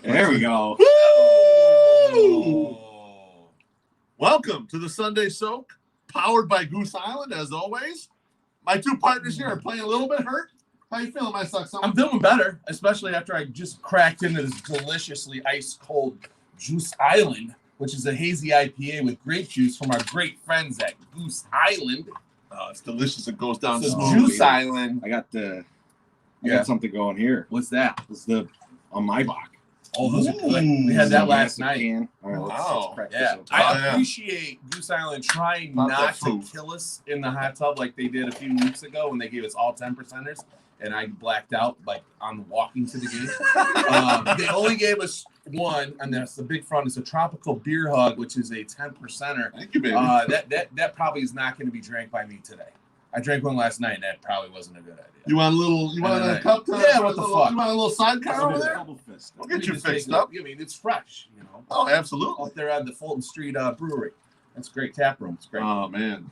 There we go. Woo! Welcome to the Sunday Soak, powered by Goose Island, as always. My two partners here are playing a little bit hurt. How you feeling, my Sox? I'm feeling better, especially after I just cracked into this deliciously ice-cold Goose Island, which is a hazy IPA with grape juice from our great friends at Goose Island. It's delicious. It goes down So smooth. Juice Island. I got something going here. What's that? It's the on my box. Oh, those are good. We had that last night. All right, Wow. let's crack Yeah, this open. I appreciate Goose Island trying Not not that to food. kill us in the hot tub like they did a few weeks ago when they gave us all 10%ers, and I blacked out like on walking to the game. They only gave us one, and that's the big front. It's a tropical beer hug, which is a 10%er. Thank you, baby. That probably is not going to be drank by me today. I drank one last night, and that probably wasn't a good idea. You want a cup? Yeah, what the fuck? You want a little sidecar over there? Double fist. We'll get We you just fixed take it. up. I mean, it's fresh, you know. Oh, absolutely. Up there at the Fulton Street Brewery. That's a great tap room. It's great. Oh, man.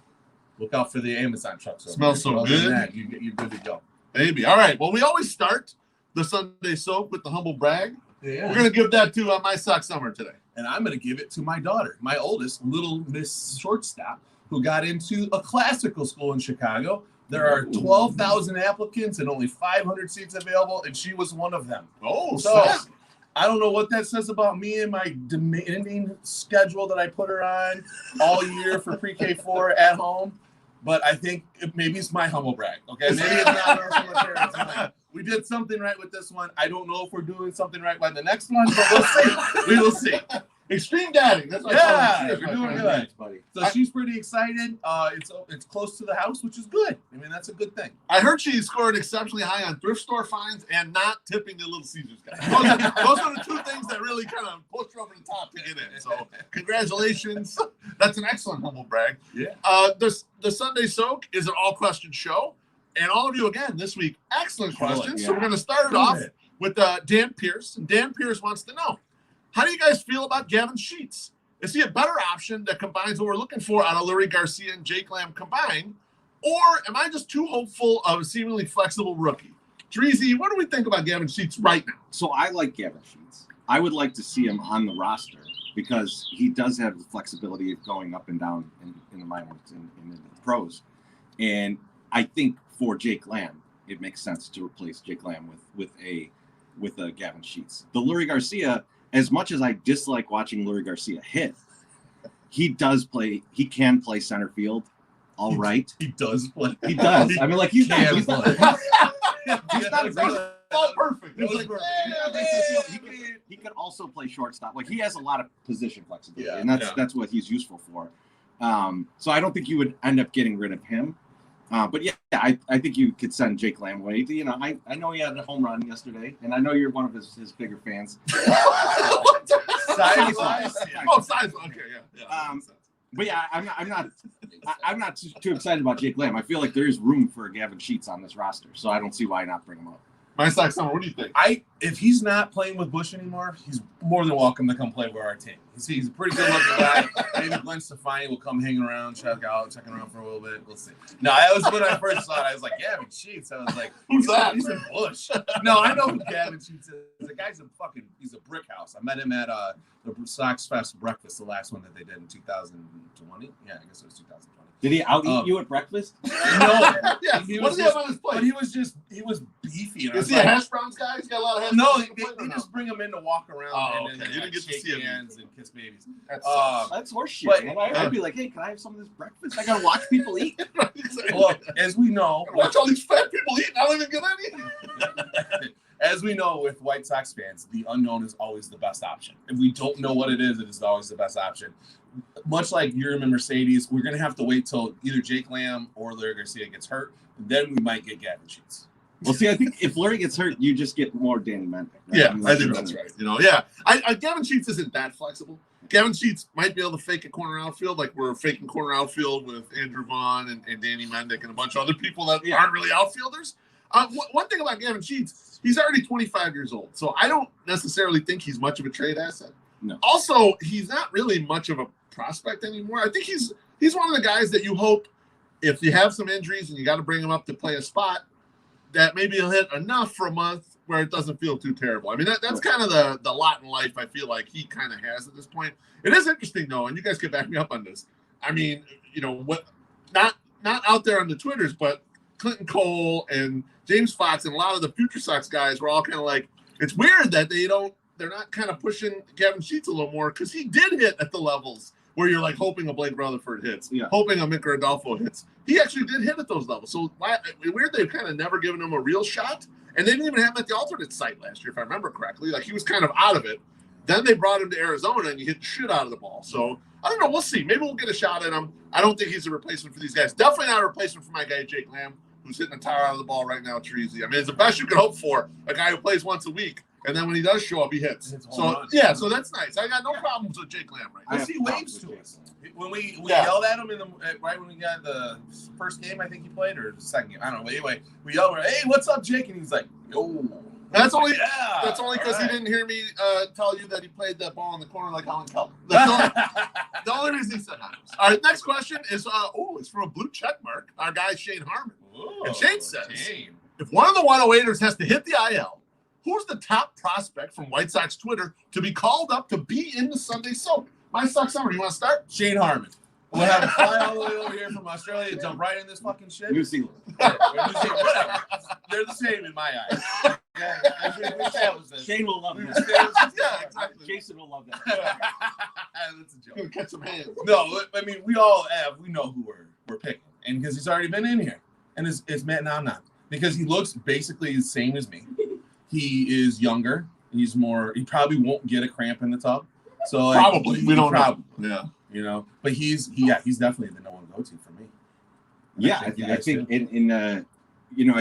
Look out for the Amazon trucks. over Smells there. so Other than good. that, you're good to go. Baby. All right. Well, we always start the Sunday Soak with the humble brag. Yeah. We're going to give that to my Sox Summer today. And I'm going to give it to my daughter, my oldest, little Miss Shortstop, who got into a classical school in Chicago. There are 12,000 applicants and only 500 seats available, and she was one of them. Oh, So snap. I don't know what that says about me and my demanding schedule that I put her on all year for pre-K4 at home, but I think maybe it's my humble brag. Okay, maybe it's not ours from our parents. Like, we did something right with this one. I don't know if we're doing something right by the next one, but we'll see. We will see. Extreme dadding. That's what Yeah, I call it. you're doing Cheers, good. my friend. Thanks, buddy. So she's pretty excited. It's close to the house, which is good. I mean, that's a good thing. I heard she scored exceptionally high on thrift store finds and not tipping the Little Caesars guy. Those are the two things that really kind of pushed her over the top to get in. So congratulations. That's an excellent humble brag. Yeah. The Sunday Soak is an all-question show. And all of you, again, this week, excellent questions. So we're going to start it off with Dan Pierce. And Dan Pierce wants to know, how do you guys feel about Gavin Sheets? Is he a better option that combines what we're looking for out of Lurie Garcia and Jake Lamb combined? Or am I just too hopeful of a seemingly flexible rookie? Dreezy, what do we think about Gavin Sheets right now? So I like Gavin Sheets. I would like to see him on the roster because he does have the flexibility of going up and down in the minors and in the pros. And I think for Jake Lamb, it makes sense to replace Jake Lamb with a Gavin Sheets. The Lurie Garcia, as much as I dislike watching Lurie Garcia hit, he can play center field. All right. He does play. He does. I mean, like he's not a great. Oh, perfect. He's It was like, perfect. he could also play shortstop. Like he has a lot of position flexibility, Yeah, and that's what he's useful for. So I don't think you would end up getting rid of him. But yeah, I think you could send Jake Lamb away. You know, I know he had a home run yesterday, and I know you're one of his bigger fans. Size-wise? Oh, size. Okay, yeah. But yeah, I'm not too excited about Jake Lamb. I feel like there is room for Gavin Sheets on this roster, so I don't see why not bring him up. My Sox Summer, what do you think? If he's not playing with Bush anymore, he's more than welcome to come play with our team. He's a pretty good looking guy. Maybe Glenn Stefani will come hanging around, checking around for a little bit. We'll see. No, that was when I first saw it. I was like, Gavin Sheets. I was like, Who's that? He's in Bush. No, I know who Gavin Sheets is. The guy's he's a brick house. I met him at the Sox Fest breakfast, the last one that they did in 2020. Yeah, I guess it was 2020. Did he out-eat you at breakfast? No. Yeah. He What was does he have on his plate? But he was beefy. And I Is was he like, a hash browns guy? He's got a lot of hash No, browns. they just bring him in to walk around Oh, and okay. You didn't get to shake see him. hands and kiss babies. That's horseshit. but- Man. I'd be like, hey, can I have some of this breakfast? I gotta watch people eat. Well, as we know, Watch all these fat people eating. I don't even get any. as we know with White Sox fans, the unknown is always the best option. If we don't know what it is always the best option. Much like Urim and Mercedes, we're going to have to wait till either Jake Lamb or Lurie Garcia gets hurt. Then we might get Gavin Sheets. Well, see, I think if Lurie gets hurt, you just get more Danny Mendick. Right? Yeah, I think that's right. You know, yeah. Gavin Sheets isn't that flexible. Gavin Sheets might be able to fake a corner outfield like we're faking corner outfield with Andrew Vaughn and Danny Mendick and a bunch of other people that aren't really outfielders. One thing about Gavin Sheets, he's already 25 years old, so I don't necessarily think he's much of a trade asset. No. Also, he's not really much of a prospect anymore. I think he's one of the guys that you hope if you have some injuries and you got to bring him up to play a spot, that maybe he'll hit enough for a month where it doesn't feel too terrible. I mean, that's kind of the lot in life I feel like he kind of has at this point. It is interesting though, and you guys can back me up on this. I mean, what not out there on the Twitters, but Clinton Cole and James Fox and a lot of the future Sox guys were all kind of like, it's weird that they're not kind of pushing Gavin Sheets a little more because he did hit at the levels where you're like hoping a Blake Rutherford hits, hoping a Mick Rodolfo hits. He actually did hit at those levels. So weird they've kind of never given him a real shot. And they didn't even have him at the alternate site last year, if I remember correctly. Like he was kind of out of it. Then they brought him to Arizona and he hit the shit out of the ball. So I don't know. We'll see. Maybe we'll get a shot at him. I don't think he's a replacement for these guys. Definitely not a replacement for my guy, Jake Lamb, who's hitting the tire out of the ball right now. Treasy. I mean, it's the best you could hope for. A guy who plays once a week. And then when he does show up, he hits. So that's nice. I got no problems with Jake Lamb right now. He waves to us. When we yelled at him right when we got the first game, I think he played, or the second game, I don't know. But anyway, we yelled, "Hey, what's up, Jake?" And he's like, "Yo." That's only because he didn't hear me tell you that he played that ball in the corner like Colin Keller. That's the only reason he said that. All right, next question is it's from a blue check mark. Our guy Shane Harmon. And Shane says, if one of the 108ers has to hit the IL, who's the top prospect from White Sox Twitter to be called up to be in the Sunday Soak? My Sox summer. You want to start? Shane Harmon. We'll have him fly all the way over here from Australia, jump right in this fucking shit. New Zealand. Whatever. They're the same in my eyes. Shane will love that. Yeah, exactly. Jason will love that. That's a joke. Gonna catch some hands. No, I mean we know who we're picking, and because he's already been in here, and it's Matt Namnam because he looks basically the same as me. He is younger. He's more. He probably won't get a cramp in the tub. So probably we don't know. Yeah, but he's definitely the no one go to for me. Yeah, I think I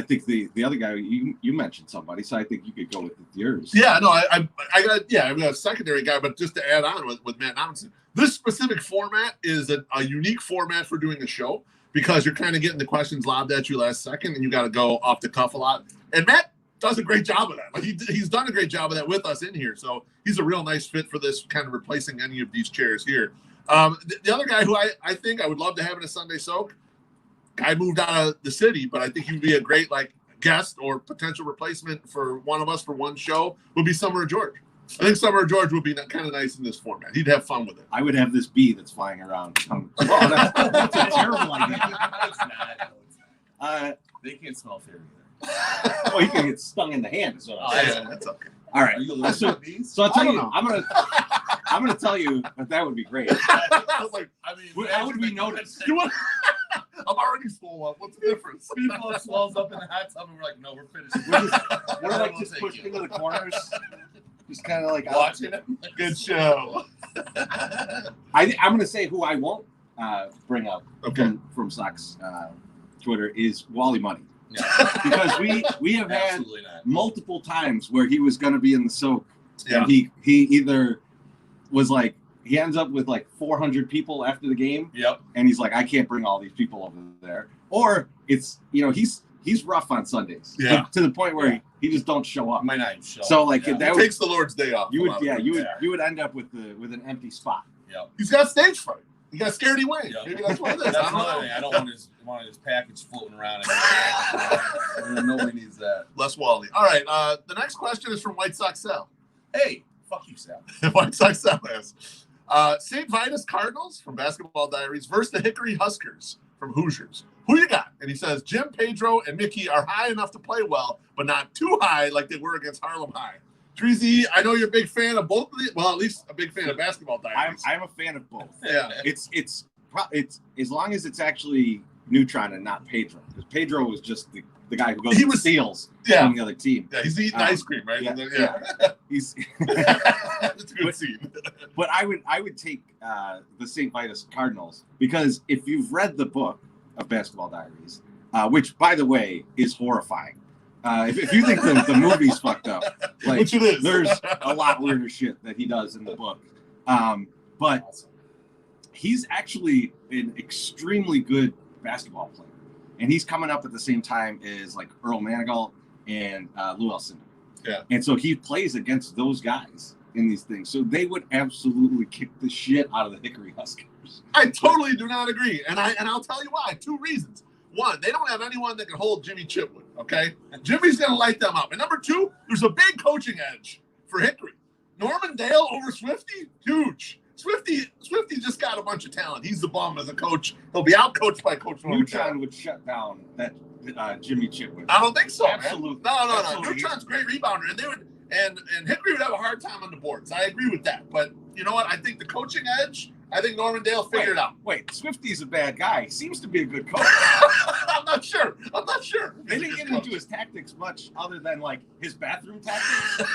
think the other guy you mentioned somebody, so I think you could go with yours. Yeah, no, I got a secondary guy, but just to add on with Matt Namnam, this specific format is a unique format for doing a show because you're kind of getting the questions lobbed at you last second, and you got to go off the cuff a lot. And Matt does a great job of that. Like he's done a great job of that with us in here, so he's a real nice fit for this kind of replacing any of these chairs here. The other guy who I think I would love to have in a Sunday Soak, guy moved out of the city, but I think he would be a great guest or potential replacement for one of us for one show would be Summer George. I think Summer George would be kind of nice in this format. He'd have fun with it. I would have this bee that's flying around. That's a terrible idea. It's not. They can't smell fear either. Oh, he can get stung in the hand. Is what I'm saying. That's okay. All right. So I'll tell you. know. I'm gonna tell you that would be great. I was like, How would we notice? I'm already swole up. What's the difference? People swells up in the hot tub and we're like, no, we're finished. We're just pushed into the corners, just kind of watching it. Good show. I'm gonna say who I won't bring up from Sox Twitter is Wally Money. Yeah. Because we have had multiple times where he was going to be in the soak, and he either was like he ends up with 400 people after the game, and he's like, I can't bring all these people over there, or it's he's rough on Sundays, to the point where he just don't show up. Might not even show so up. that takes the Lord's day off. You would end up with an empty spot. Yeah, he's got stage fright. He got scared he went. Maybe that's what it is. That's another thing. I don't want his package floating around. Nobody needs that. Less Wally. All right. The next question is from White Sox Sal. Hey, fuck you, Sal. White Sox Sal asks, St. Vitus Cardinals from Basketball Diaries versus the Hickory Huskers from Hoosiers. Who you got? And he says, Jim, Pedro, and Mickey are high enough to play well, but not too high like they were against Harlem High. Treasy, I know you're a big fan of both of these. Well, at least a big fan of Basketball Diaries. I'm a fan of both. Yeah. It's as long as it's actually Neutron and not Pedro, because Pedro was just the guy who goes and steals on the other team. Yeah, he's eating ice cream, right? Yeah. He's it's a good scene. But I would take the St. Vitus Cardinals, because if you've read the book of Basketball Diaries, which by the way is horrifying. If you think the movie's fucked up, which it is. There's a lot weirder shit that he does in the book. But he's actually an extremely good basketball player. And he's coming up at the same time as Earl Manigault and Lou Alcindor. Yeah. And so he plays against those guys in these things. So they would absolutely kick the shit out of the Hickory Huskers. I totally do not agree. And I'll tell you why. 2 reasons. one, they don't have anyone that can hold Jimmy Chitwood, okay? Jimmy's going to light them up. And number two, there's a big coaching edge for Hickory. Norman Dale over Swifty, huge. Swifty just got a bunch of talent. He's the bum as a coach. He'll be out-coached by Coach Norman Dale. Neutron would shut down that Jimmy Chitwood. I don't think so, Absolutely. man. No. Absolutely. Neutron's a great rebounder, and they would and Hickory would have a hard time on the boards. I agree with that. But you know what? I think the coaching edge, I think Norman Dale figured it out. Wait, Swifty's a bad guy. He seems to be a good coach. I'm not sure. They didn't get into his tactics much other than like his bathroom tactics.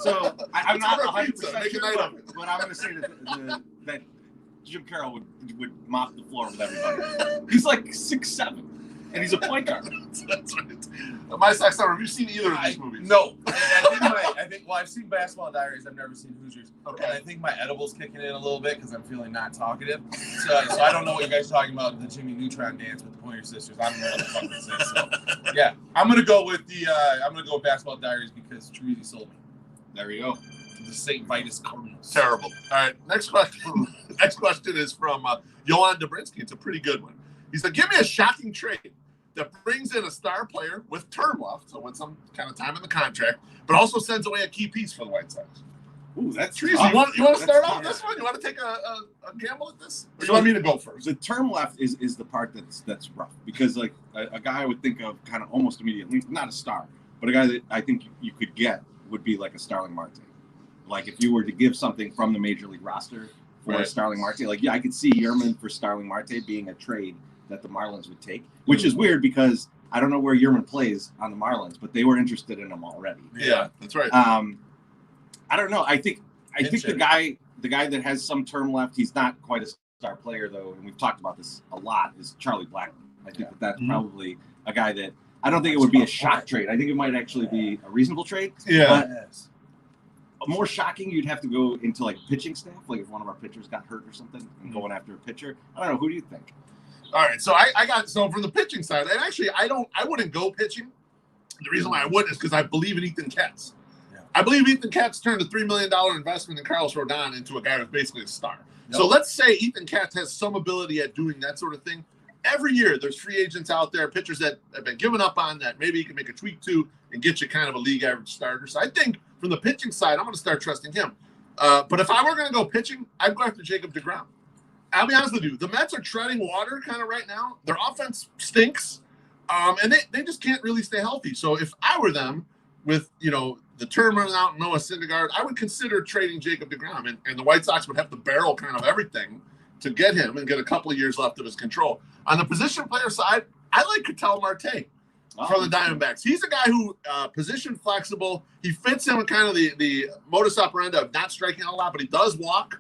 So I'm not 100% sure, but I'm going to say that Jim Carroll would mop the floor with everybody. He's like 6'7", and he's a point guard. That's right. My Sox Summer, have you seen either of these movies? No. I think I've seen Basketball Diaries. I've never seen Hoosiers. Okay. And I think my edible's kicking in a little bit because I'm feeling not talkative. So I don't know what you guys are talking about, the Jimmy Neutron dance with the Pointer Sisters. I don't know what the fuck this is. So, yeah, I'm gonna go with Basketball Diaries because Treasy sold me. There you go. The St. Vitus Cardinals. Terrible. All right, next question. Next question is from Johan Dobrinsky. It's a pretty good one. He said, give me a shocking trade that brings in a star player with term left, so with some kind of time in the contract, but also sends away a key piece for the White Sox. Ooh, that's Treasy. You want to start off this one? You want to take a gamble at this? Or you want me to go first? The term left is the part that's rough because like a guy I would think of kind of almost immediately, not a star, but a guy that I think you could get would be like a Starling Marte. Like if you were to give something from the major league roster for Starling Marte, like I could see Yerman for Starling Marte being a trade that the Marlins would take, which is weird because I don't know where Yerman plays on the Marlins, but they were interested in him already. Yeah, that's right. I don't know. I think the guy that has some term left, he's not quite a star player though, and we've talked about this a lot, is Charlie Blackmon. I think that's probably a guy that I don't think it would be a shock trade. I think it might actually be a reasonable trade. Yeah. But more shocking, you'd have to go into like pitching staff, like if one of our pitchers got hurt or something and going after a pitcher. I don't know. Who do you think? All right, so I got from the pitching side, and actually I wouldn't go pitching. The reason why I wouldn't is because I believe in Ethan Katz. Yeah. I believe Ethan Katz turned a $3 million investment in Carlos Rodon into a guy who's basically a star. Yep. So let's say Ethan Katz has some ability at doing that sort of thing. Every year there's free agents out there, pitchers that have been given up on that maybe you can make a tweak to and get you kind of a league average starter. So I think from the pitching side, I'm going to start trusting him. But if I were going to go pitching, I'd go after Jacob deGrom. I'll be honest with you. The Mets are treading water kind of right now. Their offense stinks, and they just can't really stay healthy. So if I were them with, the term running out and Noah Syndergaard, I would consider trading Jacob deGrom. And the White Sox would have to barrel kind of everything to get him and get a couple of years left of his control. On the position player side, I like Ketel Marte from the Diamondbacks. He's a guy who position flexible. He fits in with kind of the modus operandi of not striking out a lot, but he does walk.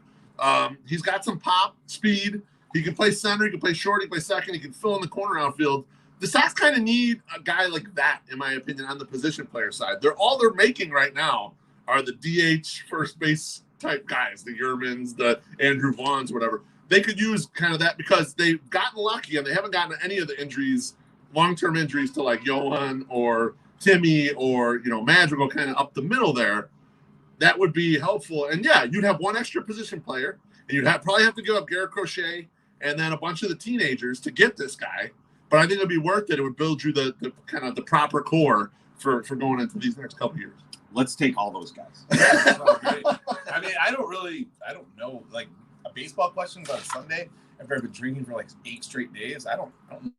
He's got some pop, speed. He can play center. He can play short. He can play second. He can fill in the corner outfield. The Sox kind of need a guy like that, in my opinion, on the position player side. All they're making right now are the DH first base type guys, the Yermans, the Andrew Vaughns, whatever. They could use kind of that because they've gotten lucky and they haven't gotten any of the injuries, long-term injuries to like Johan or Timmy or, Madrigal kind of up the middle there. That would be helpful. And yeah, you'd have one extra position player and you'd probably have to give up Garrett Crochet and then a bunch of the teenagers to get this guy. But I think it'd be worth it. It would build you the kind of the proper core for going into these next couple of years. Let's take all those guys. I mean, I don't know. Like baseball questions on Sunday after I've been drinking for like 8 straight days. I don't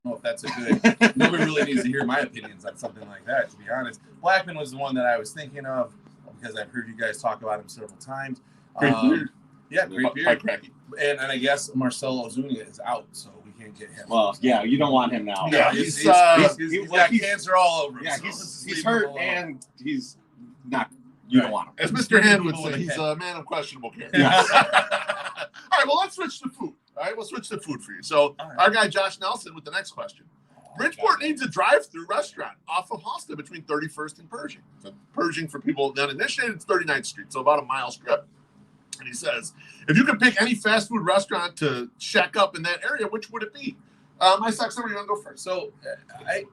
know if that's a good. Nobody really needs to hear my opinions on something like that, to be honest. Blackmon was the one that I was thinking of because I've heard you guys talk about him several times. Great beard. Yeah, great beard. And I guess Marcelo Ozuna is out, so we can't get him. Well, yeah, you don't want him now. Yeah, he's got cancer all over him. Yeah, so he's hurt and he's not. You don't want him. As Mr. Hand would say, he's a man of questionable character. Yeah. All right, well, let's switch to food. All right, we'll switch to food for you. So our guy Josh Nelson with the next question. Bridgeport needs a drive-through restaurant off of Hosta between 31st and Pershing. So Pershing, for people that initiated, it's 39th Street, so about a mile strip. And he says, if you could pick any fast food restaurant to shack up in that area, which would it be? My Sox Summer, you want to go first? So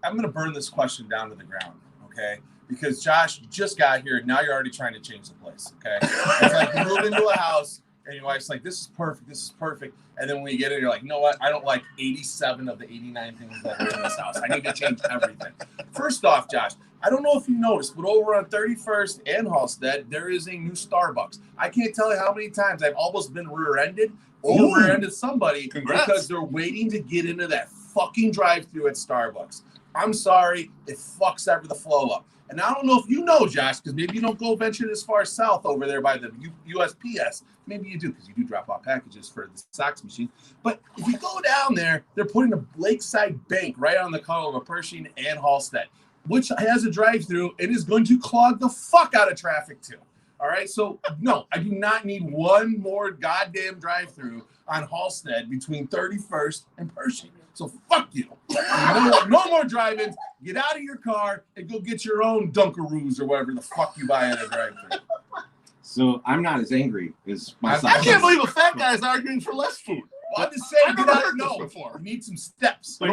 I'm going to burn this question down to the ground, okay? Because Josh, you just got here, and now you're already trying to change the place, okay? It's like you move into a house, and your wife's like, this is perfect, this is perfect. And then when you get it, you're like, you know what? I don't like 87 of the 89 things that are in this house. I need to change everything. First off, Josh, I don't know if you noticed, but over on 31st and Halstead, there is a new Starbucks. I can't tell you how many times I've almost been rear-ended or rear-ended somebody because they're waiting to get into that fucking drive-thru at Starbucks. I'm sorry, it fucks the flow up. And I don't know if you know, Josh, because maybe you don't go venture this far south over there by the USPS. Maybe you do, because you do drop off packages for the Sox machine. But if you go down there, they're putting a Lakeside Bank right on the corner of Pershing and Halstead, which has a drive-thru and is going to clog the fuck out of traffic too. All right, so no, I do not need one more goddamn drive-thru on Halstead between 31st and Pershing. So fuck you. No more drive-ins. Get out of your car and go get your own Dunkaroos or whatever the fuck you buy at a drive-thru. So I'm not as angry as my son. I can't believe a fat guy's arguing for less food. Well, I'm just saying, I've never heard this before. We need some steps. But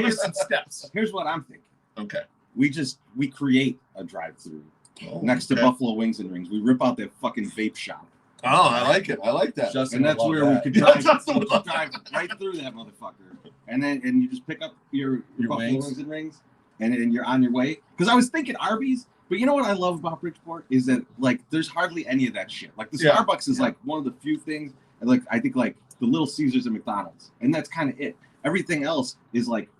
here's what I'm thinking. Okay. We create a drive-thru next to Buffalo Wings and Rings. We rip out that fucking vape shop. Oh, I like it. I like that. And that's where we could drive right through that motherfucker. And you just pick up your Buffalo Wings and Rings, and you're on your way. Because I was thinking Arby's, but you know what I love about Bridgeport is that like there's hardly any of that shit. Like the Starbucks is like one of the few things, and like I think like the Little Caesars and McDonald's, and that's kind of it. Everything else is like,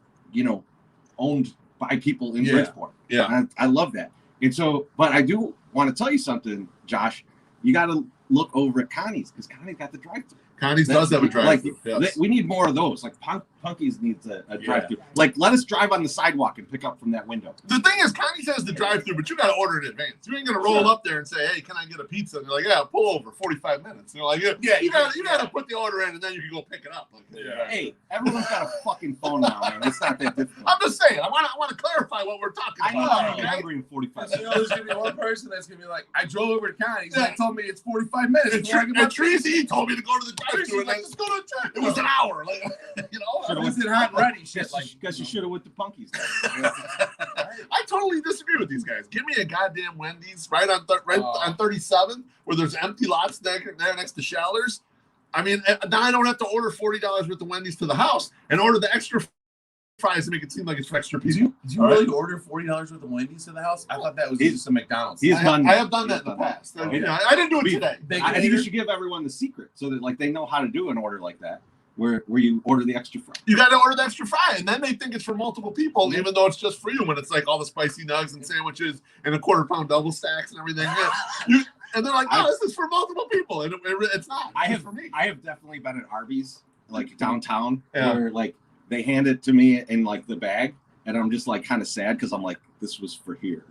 owned by people in Bridgeport. Yeah, and I love that. And so, but I do want to tell you something, Josh. You got to look over at Connie's because Connie's got the drive-thru. Connie's does have a drive-thru. Like, we need more of those. Like Punky's needs a drive-thru. Like, let us drive on the sidewalk and pick up from that window. The thing is, Connie's has the drive-thru, but you got to order in advance. You ain't gonna roll up there and say, "Hey, can I get a pizza?" And they're like, "Yeah, pull over, 45 minutes." And they're like, "Yeah, you got to put the order in, and then you can go pick it up." Like, Hey, everyone's got a fucking phone now, man. It's not that difficult. I'm just saying. I want to clarify what we're talking about. I know I'm hungry in 45 minutes. There's gonna be one person that's gonna be like, "I drove over to Connie's. And they told me it's 45 minutes." And Tracy told me to go to the drive-thru, and let's go to the drive-thru. It was an hour. Like, it wasn't hot and ready. Shit, guess you should have went to Punky's. I totally disagree with these guys. Give me a goddamn Wendy's right on 37 where there's empty lots there next to Shallers. I mean, now I don't have to order $40 worth of Wendy's to the house and order the extra fries to make it seem like it's for extra people. Did you really order $40 worth of Wendy's to the house? I thought that was just a McDonald's. I have done that in the past. I didn't do it today. I think you should give everyone the secret so that like they know how to do an order like that. Where you order the extra fry. You got to order the extra fry, and then they think it's for multiple people, even though it's just for you. When it's like all the spicy nugs and sandwiches and a quarter-pound double stacks and everything. And they're like, "Oh, this is for multiple people," and it's not. It's for me. I have definitely been at Arby's, like downtown, where like they hand it to me in like the bag, and I'm just like kind of sad because I'm like, this was for here.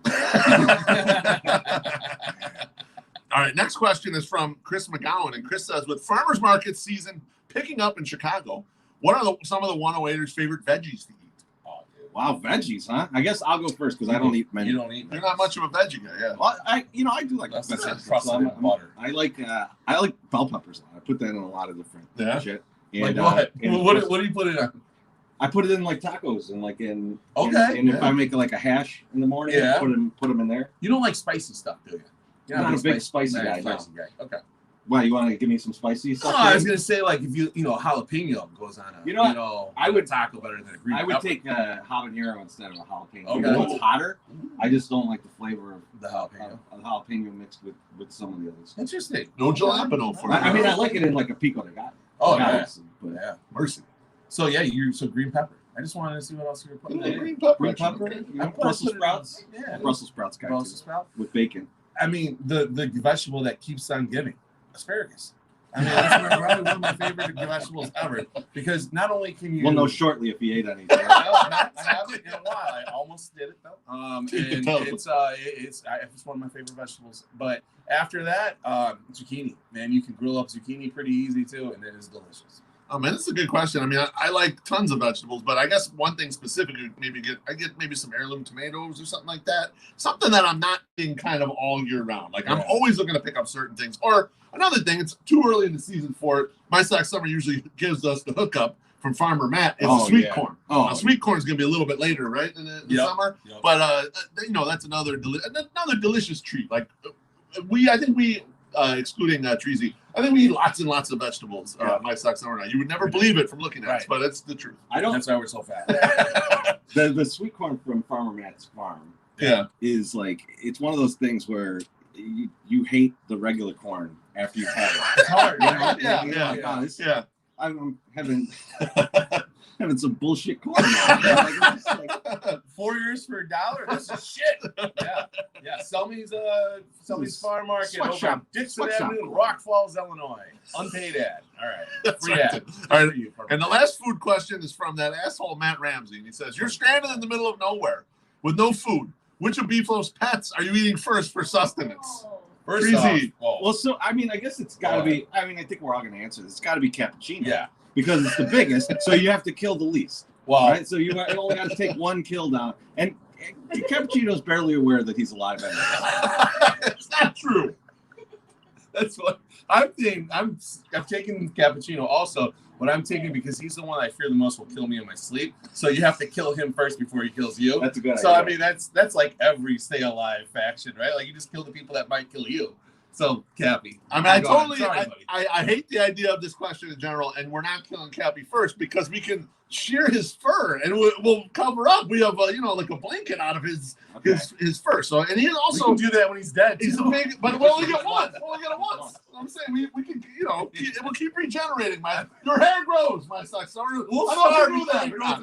All right, next question is from Chris McGowan, and Chris says, with farmers market season picking up in Chicago, what are some of the 108ers' favorite veggies to eat? Oh, dude. Wow, veggies, huh? I guess I'll go first because I don't eat many. You don't eat. You're not much of a veggie guy, yeah. Well, I do like veggies. Butter. I like bell peppers a lot. I put that in a lot of different shit. And, like what? What do you put it on? I put it in like tacos and like in. Okay. And if I make like a hash in the morning, I put them in there. You don't like spicy stuff, do you? I'm not a big spicy guy. Okay. Why, you want to give me some spicy stuff? No, I was gonna say like if you jalapeno goes on a I would taco better than a green. I would take a habanero instead of a jalapeno. Okay. Even though it's hotter, I just don't like the flavor of the jalapeno. A jalapeno mixed with some of the others. Interesting. No jalapeno for me. I mean, I like it in like a pico de gallo. Oh yeah. But yeah, mercy. So green pepper. I just wanted to see what else you were putting. Green pepper. Brussels sprouts. Yeah. Brussels sprouts, guys. Brussels sprouts with bacon. I mean, the vegetable that keeps on giving, asparagus. I mean, that's probably one of my favorite vegetables ever because not only can you. We'll know shortly if he ate anything. I haven't in a while. I almost did it though. And it's one of my favorite vegetables. But after that, zucchini. Man, you can grill up zucchini pretty easy too, and it is delicious. Oh man, this is a good question. I mean, I like tons of vegetables, but I guess one thing specifically, I get maybe some heirloom tomatoes or something like that. Something that I'm not eating kind of all year round. Like I'm always looking to pick up certain things. Or another thing, it's too early in the season for it. My Sox Summer usually gives us the hookup from Farmer Matt. It's sweet corn. Now, sweet corn is going to be a little bit later, right, in the summer. Yep. But that's another delicious treat. Like I think we excluding Treasy. I think we eat lots and lots of vegetables. My Sox are not. You would never believe it from looking at us, but it's the truth. That's why we're so fat. The sweet corn from Farmer Matt's farm is like, it's one of those things where you hate the regular corn after you've had it. It's hard, Yeah. I'm having some bullshit corn now. Like, 4 years for $1. This is shit. Yeah. Selmy's Farm Market over on Dixon Avenue in Rock Falls, Illinois. Unpaid ad. All right. Free ad. All right. And the last food question is from that asshole Matt Ramsey. And he says, "You're stranded in the middle of nowhere with no food. Which of Beeflo's pets are you eating first for sustenance?" First off, well, so I mean, I guess it's got to be. I mean, I think we're all going to answer this. It's got to be Cappuccino. Yeah. Because it's the biggest, so you have to kill the least. Well, right? So you only got to take one kill down. And Cappuccino's barely aware that he's alive anyway. It's not true. That's what I'm thinking. I'm taking Cappuccino also, but I'm taking because he's the one I fear the most will kill me in my sleep. So you have to kill him first before he kills you. That's a good idea. So I mean, that's like every stay alive faction, right? Like you just kill the people that might kill you. So Cappy. I mean, I hate the idea of this question in general, and we're not killing Cappy first because we can shear his fur and we'll cover up. We have like a blanket out of his fur. So and he also we can do that when he's dead. He's a big, but we'll only get one. We'll only get it once. I'm saying we can it will keep regenerating. Your hair grows, my Sox. I'm not sure if you know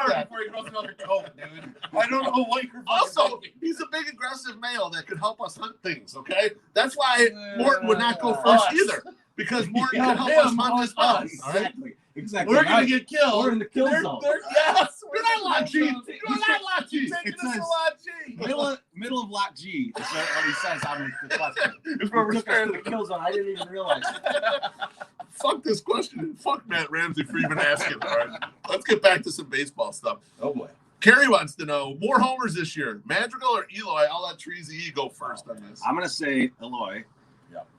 that. Before you grow another coat, dude. I don't know what you're. Also, he's a big aggressive male that could help us hunt things. Okay, that's why Morton would not go first either, because Morton can help us hunt his body. All right. Exactly. We're gonna get killed. We're in the kill zone. Yes, we're not lot G. You're not lot G. It says lot G. Middle of lot G is what he says on the question. It's where we're in the kill zone. I didn't even realize. Fuck this question. Fuck Matt Ramsey for even asking. All right, let's get back to some baseball stuff. Oh boy. Carrie wants to know more homers this year, Madrigal or Eloy? I'll let Treasy go first on this. I'm gonna say Eloy,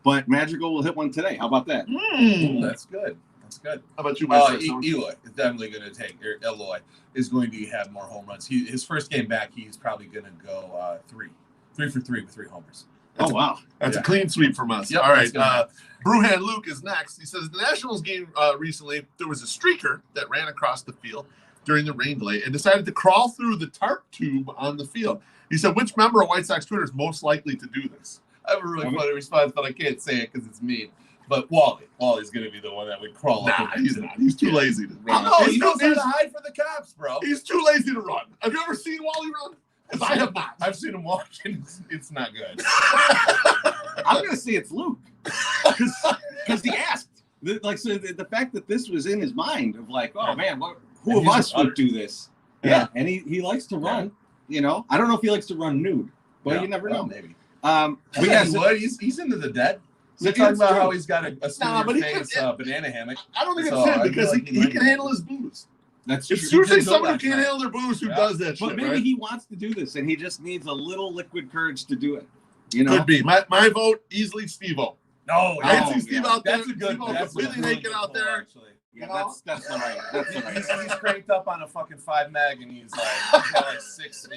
but Madrigal will hit one today. How about that? That's good. That's good. How about you, Eloy is definitely going to take. Eloy is going to have more home runs. His first game back, he's probably going to go 3 for 3 with 3 homers. Wow. That's a clean sweep from us. Yep, all right. Brewhan Luke is next. He says, the Nationals game recently, there was a streaker that ran across the field during the rain delay and decided to crawl through the tarp tube on the field. He said, which member of White Sox Twitter is most likely to do this? I have a really funny response, but I can't say it because it's mean. But Wally's going to be the one that would crawl up. He's not. He's too lazy to run. He knows how to hide for the cops, bro. He's too lazy to run. Have you ever seen Wally run? Because I have not. I've seen him walk, and it's not good. I'm going to say it's Luke. Because he asked. The fact that this was in his mind of like, oh, man, who of us would do this? Yeah, and he likes to run. I don't know if he likes to run nude, but you never know. Maybe. He's into the dead. We're talking about how he's got a banana hammock. I don't think it's him because he can handle his booze. That's true. It's usually someone who can't handle their booze who does that shit. But maybe he wants to do this and he just needs a little liquid courage to do it. Could be. My vote, easily Steve-O. No, I see Steve out there. That's a good completely naked out there. Actually. Yeah, that's all right. That's all right. He's cranked up on a fucking 5 mag and he's got like 6,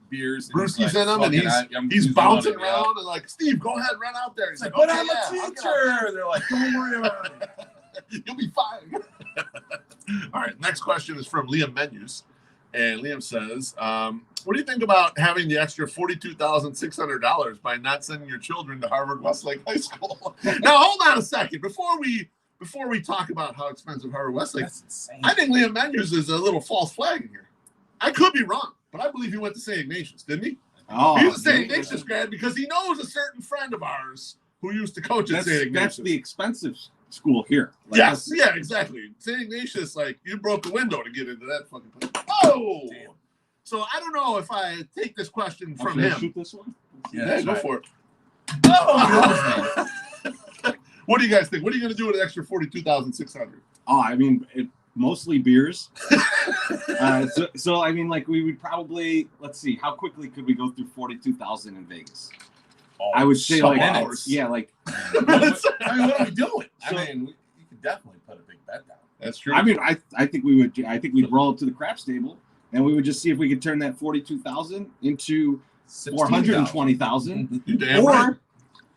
beers. Brewski's in him and he's bouncing around and like, Steve, go ahead, run out there. He's like, but I'm a teacher. They're like, don't worry about it. You'll be fine. All right, next question is from Liam Menus. And Liam says, what do you think about having the extra $42,600 by not sending your children to Harvard Westlake High School? Now, hold on a second. Before we talk about how expensive Harvard Westlake, I think Liam Menus is a little false flag in here. I could be wrong, but I believe he went to St. Ignatius, didn't he? Oh, he was a St. Ignatius grad because he knows a certain friend of ours who used to coach at St. Ignatius. That's the expensive school here. Yes, exactly. St. Ignatius, you broke the window to get into that fucking place. Oh! Damn. So I don't know if I take this question from him. Shoot this one? Yeah, go for it. Oh! What do you guys think? What are you going to do with an extra $42,600? Oh, I mean, mostly beers. So I mean, we would probably, let's see, how quickly could we go through 42,000 in Vegas? I would say hours. Yeah, what are we doing? You could definitely put a big bet down. That's true. I mean, I think we would. I think we'd roll up to the craps table, and we would just see if we could turn that 42,000 into 420,000,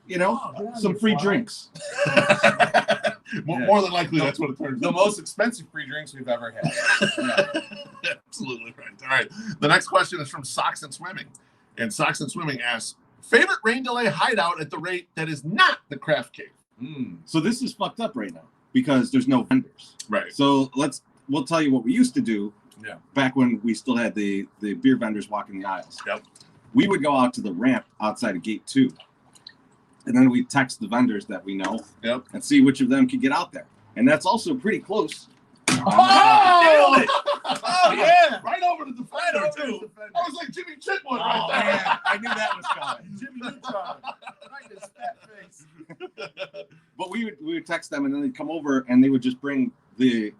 you know, some free drinks. More than likely, that's what it turns. The most expensive free drinks we've ever had. Yeah. Absolutely right. All right. The next question is from Sox and Swimming, and Sox and Swimming asks, favorite rain delay hideout at the rate that is not the Craft Cave. So this is fucked up right now because there's no vendors. Right. So we'll tell you what we used to do. Yeah. Back when we still had the beer vendors walking the aisles. Yep. We would go out to the ramp outside of gate 2. And then we'd text the vendors that we know. Yep. And see which of them could get out there. And that's also pretty close. Oh, oh yeah. Right over to the defender, too. I was like Jimmy Chitwood right there. Man. I knew that was coming. Jimmy Neutron. Right in his fat face. But we would text them, and then they'd come over, and they would just bring a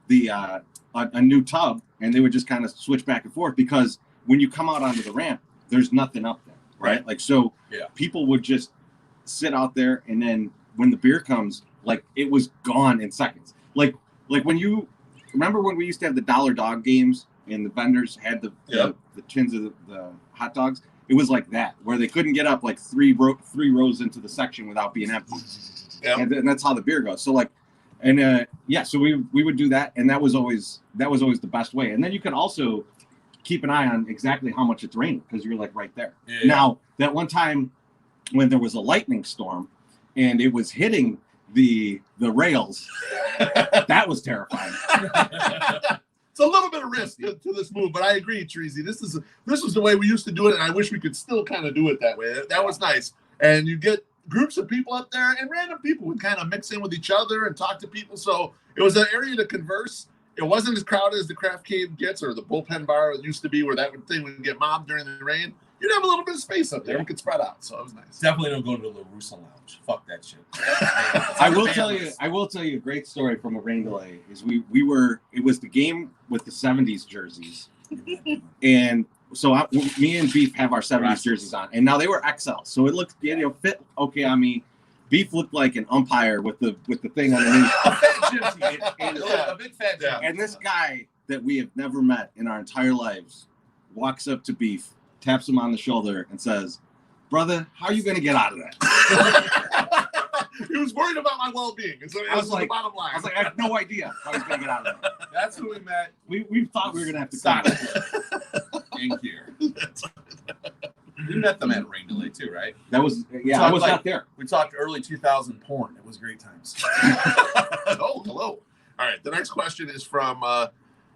new tub, and they would just kind of switch back and forth, because when you come out onto the ramp, there's nothing up there, right? Like, so people would just sit out there, and then when the beer comes, like, it was gone in seconds. Like when you remember when we used to have the dollar dog games, and the vendors had the tins of the hot dogs. It was like that, where they couldn't get up like three rows into the section without being empty. Yep. And that's how the beer goes. So so we would do that, and that was always the best way. And then you can also keep an eye on exactly how much it's raining, because you're like right there. Yeah. Now, that one time when there was a lightning storm and it was hitting the rails, that was terrifying. It's a little bit of risk to this move, but I agree, Treasy. This was the way we used to do it, and I wish we could still kind of do it that way. That was nice. And you get groups of people up there, and random people would kind of mix in with each other and talk to people. So it was an area to converse. It wasn't as crowded as the Craft Cave gets, or the bullpen bar used to be, where that thing would get mobbed during the rain. You'd have a little bit of space up there. We could spread out, so it was nice. Definitely don't go to the La Russa Lounge. Fuck that shit. I will tell you a great story from a rain delay. Is it was the game with the 70s jerseys, and so me and Beef have our 70s jerseys on, and now they were XL, so it looked fit okay on me. Beef looked like an umpire with the thing underneath. A fat jersey, a big fat jersey. And this guy that we have never met in our entire lives walks up to Beef, taps him on the shoulder, and says, "Brother, how are you going to get out of that?" He was worried about my well-being. I was like, the bottom line. I was like, I have no idea how he's going to get out of that. That's who we met. We thought we were going to have to stop in here. We met them at Rain Delay too, right? That was I was not there. We talked early 2000 porn. It was great times. Oh, hello. All right. The next question is from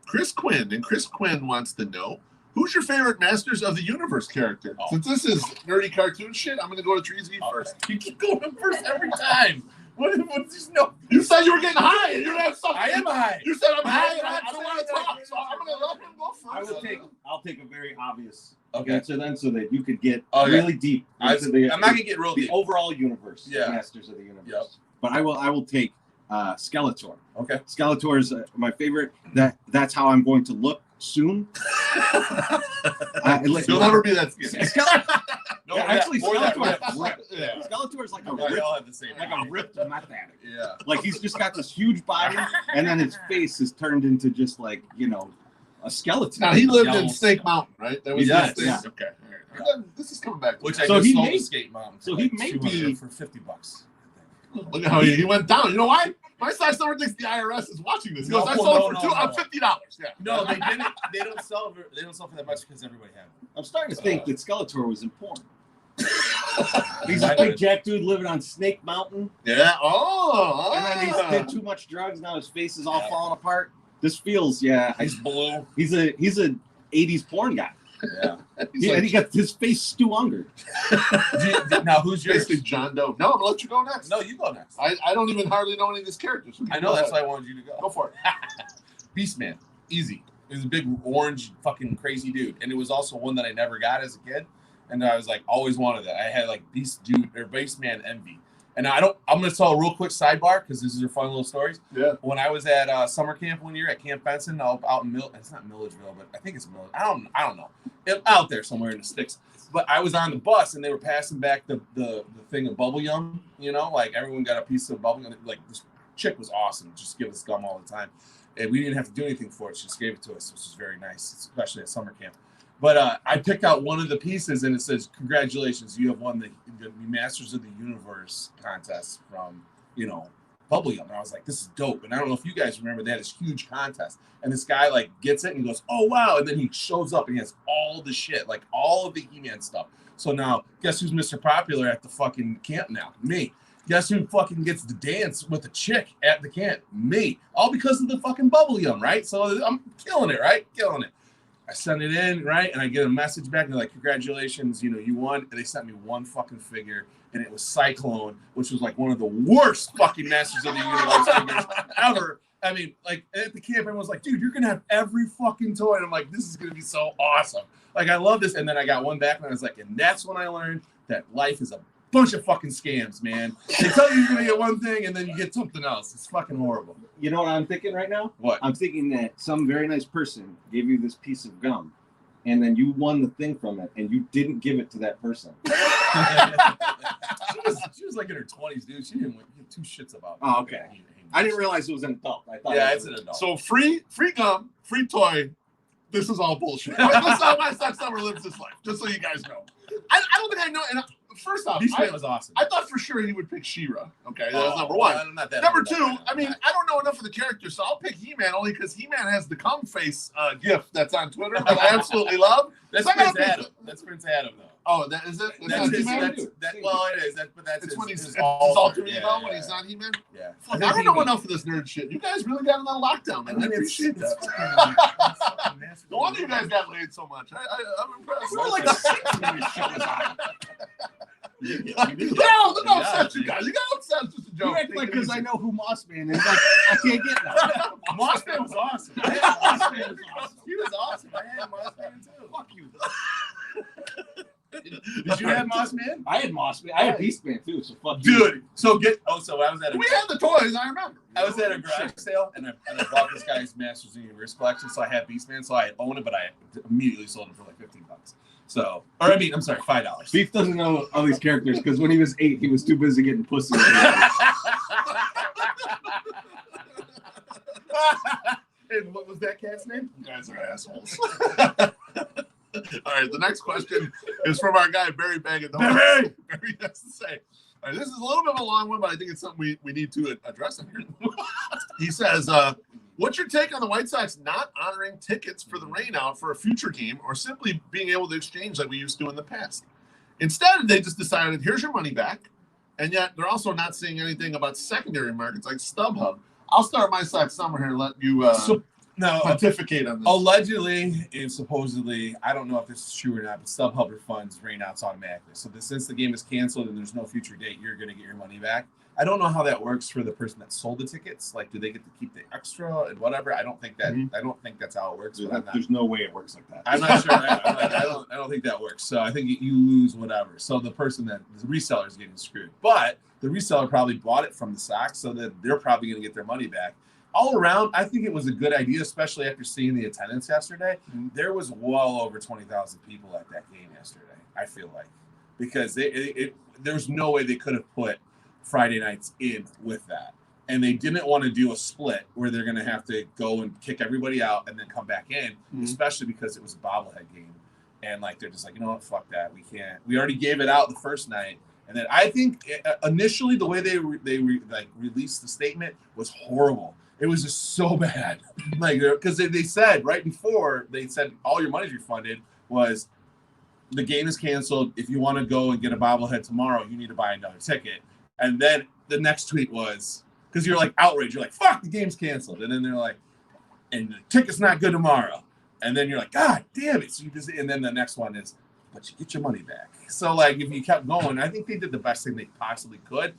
Chris Quinn, and Chris Quinn wants to know, who's your favorite Masters of the Universe character? Oh. Since this is nerdy cartoon shit, I'm going to go to Treasy first. You keep going first every time. What is no? You said you were getting high, and you're not something. I am high. You said I'm high, and I don't want to talk, so I'm going to let him go first. I'll take a very obvious answer then, so that you could get Okay. really deep. I'm not gonna get real deep. The overall universe, Yeah. Masters of the Universe. Yep. But I will take Skeletor. Okay. Skeletor is my favorite. That's how I'm going to look soon. You'll never be that skinny. No, actually, Skeletor. Yeah. Skeletor is like they all have the same. a ripped meth addict. Yeah. Like, he's just got this huge body, and then his face is turned into just like, a skeleton. Now, he lived in Snake Mountain, right? That was Yes, his thing. yeah. Okay. All right. This is coming back. Which I I So just he sold may- to Skate Mountain. so he may be- for $50. Look at how he went down. You know why? My Sox number thinks the IRS is watching this. He goes, I sold it for $50. Yeah. No, they didn't. They don't sell for that much because everybody had them. I'm starting to think that Skeletor was important. He's a big jack dude living on Snake Mountain. Yeah. And then he's did too much drugs. Now his face is all falling apart. This feels, He's blue. He's a 80s porn guy. Yeah. And he got his face Stu Unger. Now, who's yours? Basically John Doe. No, I'm gonna let you go next. No, you go next. I don't even hardly know any of these characters. I know, that's why I wanted you to go. Go for it. Beastman. Easy. He was a big orange fucking crazy dude. And it was also one that I never got as a kid. And I was like, always wanted that. I had like Beastman envy. And I'm going to tell a real quick sidebar because these are fun little stories. Yeah. When I was at summer camp one year at Camp Benson, out in it's not Milledgeville, but I think it's Milledge. I don't know. Out there somewhere in the sticks. But I was on the bus and they were passing back the thing of bubble yum. Like everyone got a piece of bubble yum. Like this chick was awesome. Just give us gum all the time. And we didn't have to do anything for it. She just gave it to us, which was very nice, especially at summer camp. But I picked out one of the pieces, and it says, "Congratulations, you have won the Masters of the Universe contest from Bubblegum." And I was like, "This is dope." And I don't know if you guys remember, they had this huge contest, and this guy like gets it and he goes, "Oh wow!" And then he shows up and he has all the shit, like all of the He-Man stuff. So now, guess who's Mr. Popular at the fucking camp now? Me. Guess who fucking gets to dance with a chick at the camp? Me. All because of the fucking Bubblegum, right? So I'm killing it, right? Killing it. I send it in, right? And I get a message back, and they're like, "Congratulations, you won." And they sent me one fucking figure, and it was Cyclone, which was like one of the worst fucking Masters of the Universe figures ever. I mean, like at the camp, everyone was like, "Dude, you're gonna have every fucking toy." And I'm like, "This is gonna be so awesome." Like, I love this. And then I got one back, and I was like, and that's when I learned that life is a bunch of fucking scams, man. They tell you you're gonna get one thing, and then you get something else. It's fucking horrible. You know what I'm thinking right now? What? I'm thinking that some very nice person gave you this piece of gum, and then you won the thing from it, and you didn't give it to that person. She was like in her 20s, dude. She didn't give two shits about it. Oh, okay. I didn't realize it was an adult. I thought it's an adult. So free gum, free toy. This is all bullshit. That's how my Sox summer lives his life. Just so you guys know. I don't think I know. And first off, Beastman was awesome. I thought for sure he would pick She-Ra. Okay, that was number one. Number two, I mean, I don't know enough of the character, so I'll pick He-Man only because He-Man has the cum face gif that's on Twitter that I absolutely love. That's So Prince Adam. That's Prince Adam, though. Oh, that is it? That's his, He-Man? well, it is. But that's It's when he's his alter yeah, ego when he's not He-Man. Yeah. Fuck, I don't know enough of this nerd shit. You guys really got him on lockdown, man. I appreciate that. No wonder you guys got laid so much. I'm impressed. We were like 6 when this shit was on. No, upset you guys. You got upset. It's just a joke. You act like because I know who Mossman is. Like, I can't get that. Mossman was awesome. I had Mossman. He was awesome. I had Mossman too. Fuck you. Did you have Mossman? I had Mossman. I had Beastman too. So fuck you. Dude, so I was at We had the toys, I remember. I was at a garage sale, and I bought this guy's Masters of the Universe collection, so I had Beastman, so I own it, but I immediately sold it for like $15. So, I'm sorry, $5. Beef doesn't know all these characters because when he was 8, he was too busy getting pussy. And what was that cat's name? You guys are assholes. All right, the next question is from our guy, Barry Bag. Barry has to say. All right, this is a little bit of a long one, but I think it's something we need to address in here. He says, what's your take on the White Sox not honoring tickets for the rainout for a future game or simply being able to exchange like we used to in the past? Instead, they just decided, here's your money back, and yet they're also not saying anything about secondary markets like StubHub. I'll start my Sox summer here and let you pontificate on this. Allegedly and supposedly, I don't know if this is true or not, but StubHub refunds rainouts automatically. So since the game is canceled and there's no future date, you're going to get your money back. I don't know how that works for the person that sold the tickets. Like, do they get to keep the extra and whatever? I don't think that. I don't think that's how it works. There's no way it works like that. I'm not sure. I don't think that works. So I think you lose whatever. So the reseller is getting screwed. But the reseller probably bought it from the Sox, so that they're probably going to get their money back. All around, I think it was a good idea, especially after seeing the attendance yesterday. There was well over 20,000 people at that game yesterday, I feel like, because there's no way they could have put Friday nights in with that. And they didn't want to do a split where they're going to have to go and kick everybody out and then come back in, especially because it was a bobblehead game. And like, they're just like, you know what, fuck that. We can't. We already gave it out the first night. And then I think initially the way they released the statement was horrible. It was just so bad. Like, because they said right before, they said all your money's refunded, was the game is canceled. If you want to go and get a bobblehead tomorrow, you need to buy another ticket. And then the next tweet was, because you're like outraged, you're like, fuck, the game's canceled. And then they're like, and the ticket's not good tomorrow. And then you're like, God damn it. So and then the next one is, but you get your money back. So like, if you kept going, I think they did the best thing they possibly could.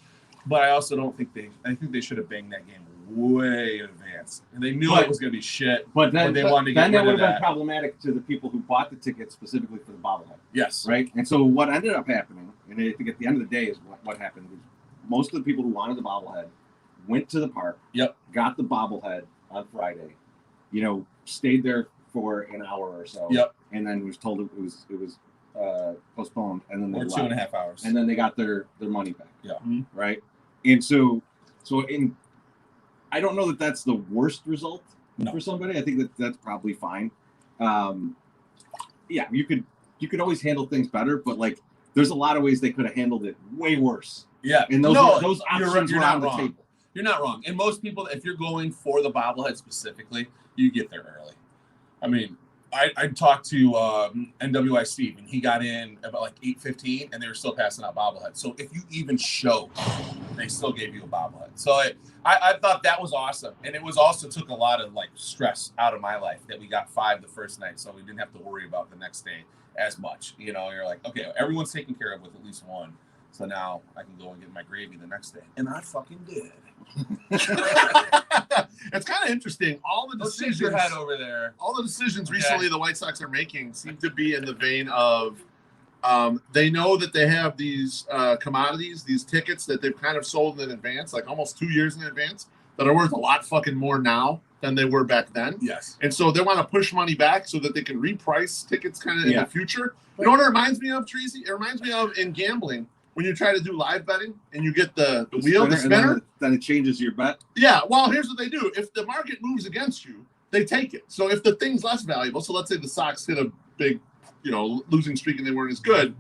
But I also don't think I think they should have banged that game way in advance. And they knew it was going to be shit. But then they wanted to get rid of that would have been problematic to the people who bought the tickets specifically for the bobblehead. Yes. Right? And so what ended up happening, and I think at the end of the day is what happened, was most of the people who wanted the bobblehead went to the park, got the bobblehead on Friday, stayed there for an hour or so, and then was told it was postponed, and then they left. 2.5 hours. And then they got their money back. Yeah. Right? And so I don't know that that's the worst result for somebody. I think that's probably fine. yeah, you could always handle things better, but like there's a lot of ways they could have handled it way worse. Yeah, and those options you're were not on the wrong. table. You're not wrong. And most people, if you're going for the bobblehead specifically, you get there early. I mean, I talked to NWI Steve, and he got in about like 8:15, and they were still passing out bobbleheads. So if you even showed, they still gave you a bobblehead. So I thought that was awesome, and it was also took a lot of like stress out of my life that we got 5 the first night, so we didn't have to worry about the next day as much. You know, you're like, okay, everyone's taken care of with at least one. So now I can go and get my gravy the next day. And I fucking did. It's kind of interesting. All the decisions your head over there. All the decisions recently the White Sox are making seem to be in the vein of they know that they have these commodities, these tickets that they've kind of sold in advance, like almost 2 years in advance, that are worth a lot fucking more now than they were back then. Yes. And so they want to push money back so that they can reprice tickets kind of in the future. You know what it reminds me of, Treasy? It reminds me of in gambling, when you try to do live betting and you get the wheel, the spinner. Then it changes your bet. Yeah, well, here's what they do. If the market moves against you, they take it. So if the thing's less valuable, so let's say the Sox hit a big, losing streak and they weren't as good,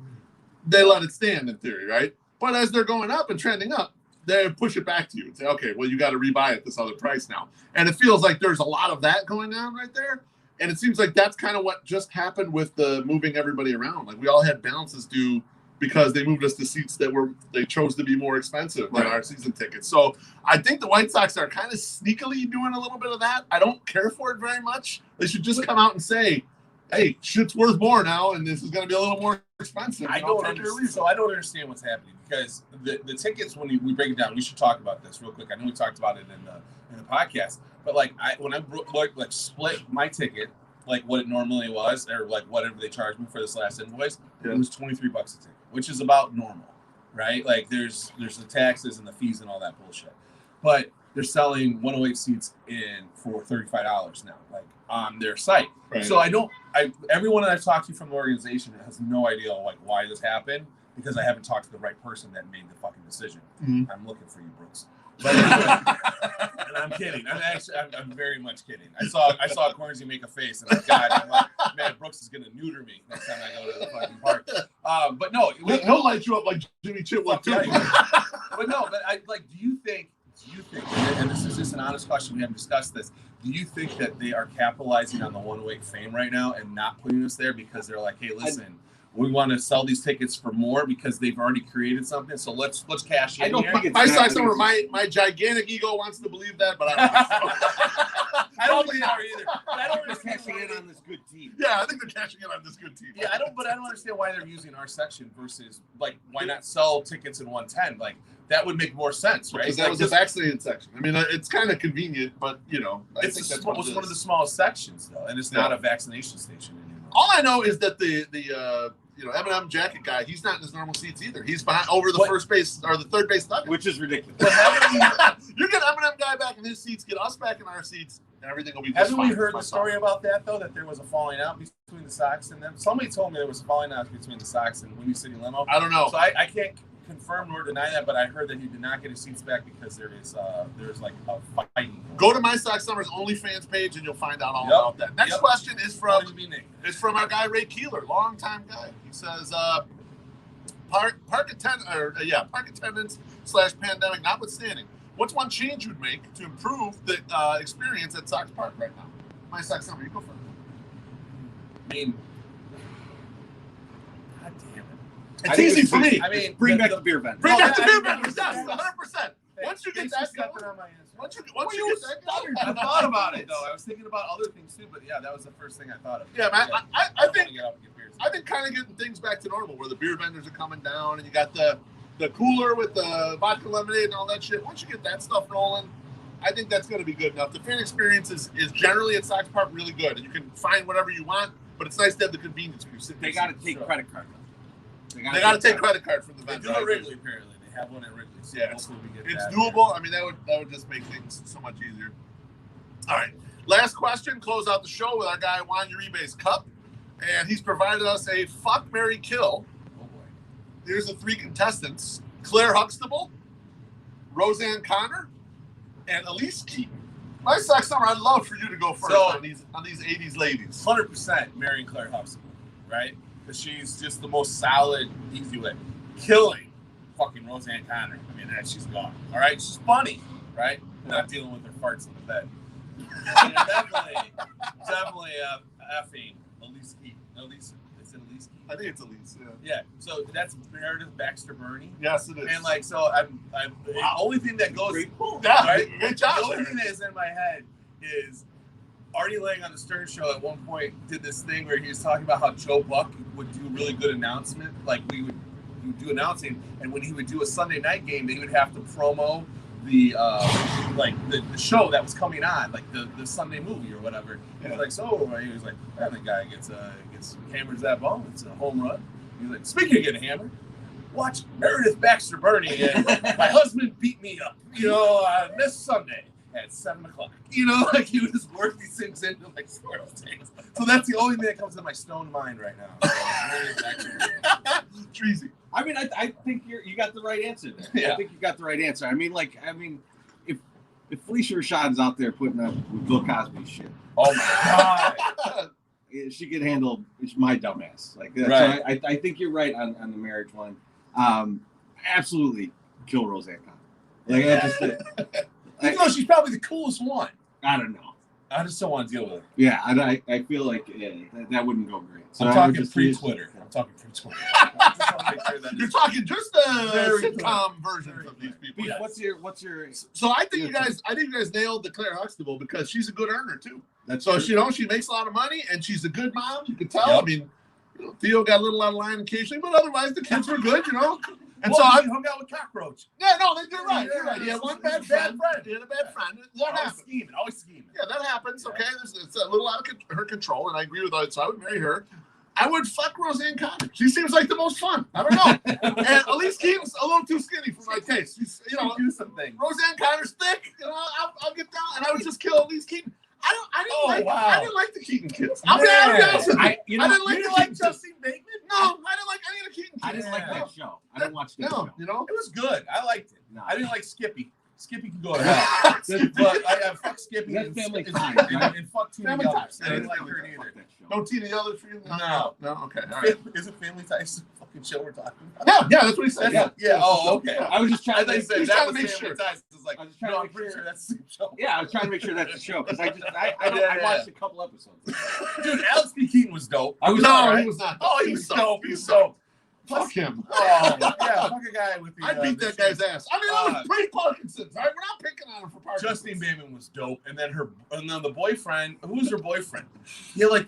they let it stand in theory, right? But as they're going up and trending up, they push it back to you and say, okay, well, you got to rebuy at this other price now. And it feels like there's a lot of that going on right there. And it seems like that's kind of what just happened with the moving everybody around. Like we all had balances due because they moved us to seats that they chose to be more expensive than our season tickets. So I think the White Sox are kind of sneakily doing a little bit of that. I don't care for it very much. They should just come out and say, hey, shit's worth more now, and this is going to be a little more expensive. I don't understand what's happening because the tickets, when we break it down, we should talk about this real quick. I know we talked about it in the podcast, but when I split my ticket, like what it normally was, or like whatever they charged me for this last invoice, it was $23 a ticket, which is about normal, right? Like there's the taxes and the fees and all that bullshit, but they're selling 108 seats for $35 now, like on their site. Right. So everyone that I've talked to from the organization has no idea like why this happened, because I haven't talked to the right person that made the fucking decision. Mm-hmm. I'm looking for you, Brooks. But and I'm kidding. I'm very much kidding. I saw Cornsey make a face, and I'm like, man, Brooks is gonna neuter me next time I go to the fucking park. But no, he'll light you up like Jimmy Chitwood too. But no, do you think, and this is just an honest question, we haven't discussed this, do you think that they are capitalizing on the 108 fame right now and not putting us there because they're like, hey, listen, we want to sell these tickets for more because they've already created something, so let's cash in. I don't think my gigantic ego wants to believe that, but I don't think so. I don't think that either. But I don't understand cashing in on this good team. Yeah, I think they're cashing in on this good team. Yeah, I don't understand why they're using our section versus like why not sell tickets in 110? Like that would make more sense, right? Because that was a vaccinated section. I mean, it's kind of convenient, but it's one of the smallest sections though, and it's not a vaccination station anymore. All I know is that the M&M jacket guy, he's not in his normal seats either. He's behind over the first base or the third base dugout, which is ridiculous. You get M&M guy back in his seats, get us back in our seats, and everything will be just fine. Haven't we heard the story about that though? That there was a falling out between the Sox and them. Somebody told me there was a falling out between the Sox and Windy City Limo. I don't know. So I can't confirm nor deny that, but I heard that he did not get his seats back because there's like a fighting. Go to My Sox Summers OnlyFans page and you'll find out all about that. Next question is from our guy Ray Keeler, longtime guy. He says, park attendance / pandemic notwithstanding, what's one change you'd make to improve the experience at Sox Park right now? My Sox Summer, you go first. I mean, it's easy for me. I mean, bring back the beer vendors. Bring back the beer vendors. Yes, 100%. Once you get that going, once you get that going, I thought about it though. I was thinking about other things too, but yeah, that was the first thing I thought of. Yeah, man. I think I've been kind of getting things back to normal, where the beer vendors are coming down, and you got the cooler with the vodka lemonade and all that shit. Once you get that stuff rolling, I think that's going to be good enough. The fan experience is generally at Sox Park really good, and you can find whatever you want, but it's nice to have the convenience when you sit. They got to take credit card. They got to take credit card from the vendor. They do it Wrigley, apparently. They have one at Wrigley. So yeah, it's doable. I mean, that would just make things so much easier. All right. Last question. Close out the show with our guy Juan Uribe's Cup. And he's provided us a fuck, marry, kill. Oh, boy. Here's the 3 contestants. Claire Huxtable, Roseanne Connor, and Elise Keaton. My Sox Summer, I'd love for you to go first on these 80s ladies. 100% marrying Claire Huxtable. right? Because she's just the most solid, easy way. Killing fucking Roseanne Connor. I mean, she's gone. All right, she's funny, right? Not dealing with her farts in the bed. And definitely effing Elise Keaton. Elise, is it Elise Keaton? I think it's Elise. Yeah. Yeah. So that's Meredith Baxter Burney. Yes, it is. And like, so I'm the only thing that goes, Yeah, right? great job. The only thing that is in my head is Artie Lang on the Stern Show at one point did this thing where he was talking about how Joe Buck would do really good announcement. Like he would do announcing, and when he would do a Sunday night game, he would have to promo the the show that was coming on, like the Sunday movie or whatever. Yeah. He was like, he was like, that the guy gets hammers that ball, it's a home run. He was like, speaking of getting hammered, watch Meredith Baxter Burney and my husband beat me up, this Sunday at 7:00. Like he would just work these things into like sort of things. So that's the only thing that comes to my stone mind right now. Treasy. I mean, I think you got the right answer there. Yeah. I think you got the right answer. I mean, if Felicia Rashad is out there putting up with Bill Cosby shit, oh my God, she could handle my dumbass. Like that. Right. So I think you're right on the marriage one. Absolutely kill Roseanne Connor. Like that's just it. Even though she's probably the coolest one. I don't know. I just don't want to deal with her. Yeah, I feel like that wouldn't go great. So I'm talking pre-Twitter. You're talking just a sitcom version of these people. Yes. What's your? So I think you guys nailed the Claire Huxtable because she's a good earner too. That's so true. she makes a lot of money and she's a good mom. You can tell. Yep. I mean, Theo got a little out of line occasionally, but otherwise the kids were good. And well, so I hung out with Cockroach. Yeah, no, you're right. You're right. He had one bad friend. He had a bad friend. That happens. Always scheming. Yeah, that happens. Okay, it's a little out of her control, and I agree with that. So I would marry her. I would fuck Roseanne Connor. She seems like the most fun. I don't know. And Elise Keaton's a little too skinny for my taste. She's, do some things. Roseanne Connor's thick. I'll get down, and I would just kill Elise Keaton. I didn't like the Keaton kids. I'll be honest with you. I didn't like Justine Bateman. No, I didn't like any of the Keaton kids. I didn't like that show. I didn't watch that show. It was good. I liked it. No. I didn't like Skippy. Skippy can go to hell. But I fuck Skippy That's and Family and fuck Tina Family Yothers. Ties. I didn't like her either. No Tina Yothers for you? No. Okay. All right. Is it Family Ties? Fucking show we're talking about? Yeah, that's what he said. Yeah. Oh, okay. I was just trying to make sure that was make Family sure. Ties. It's like, I was trying to make pretty sure. sure that's the same show. Yeah, I was trying to make sure that's the show because I watched a couple episodes. Dude, Alex P. Keaton was dope. He was not. Oh, he was dope. He was dope. Fuck him. Oh, yeah, fuck a guy with the. I'd beat that guy's ass. I mean, that was pre-Parkinson's. All right, we're not picking on him for Parkinson's. Justine Bateman was dope, and then the boyfriend. Who was her boyfriend? He had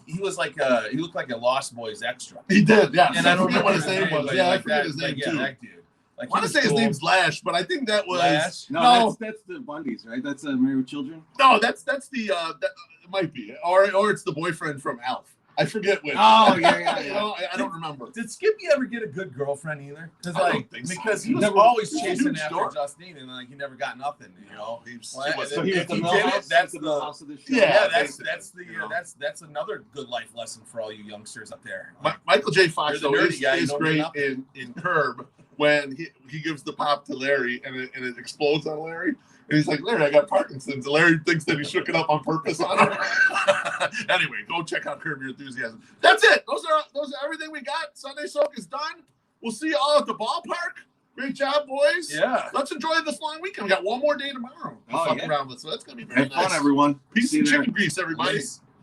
he was like he looked like a Lost Boys extra. He did, yeah. And I don't forget remember what his name was. Yeah, I forget his name too. That dude. I want to say his name's Lash, but I think that was Lash? No, that's the Bundys, right? That's Married with Children. No, that's the that, it might be, or it's the boyfriend from Alf. I forget which. Oh yeah. I don't remember. Did Skippy ever get a good girlfriend either? Because he was Never- always he was a chasing huge after dork. Justine, and he never got nothing. So he was If the he Mill did it, House. that's the the Mill House of the show. yeah. That's another good life lesson for all you youngsters up there. Michael J. Fox You're the though nerdy guy, you is don't great get in Curb when he gives the pop to Larry and it explodes on Larry. And he's like, Larry, I got Parkinson's. And Larry thinks that he shook it up on purpose on him. Anyway, go check out Curb Your Enthusiasm. That's it. Those are everything we got. Sunday Soak is done. We'll see you all at the ballpark. Great job, boys. Yeah. Let's enjoy this long weekend. We got one more day tomorrow to fuck around with, so that's gonna be very Have nice. fun, everyone. Peace See and you there. chicken grease, everybody.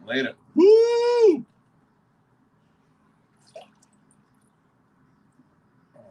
Later. Woo!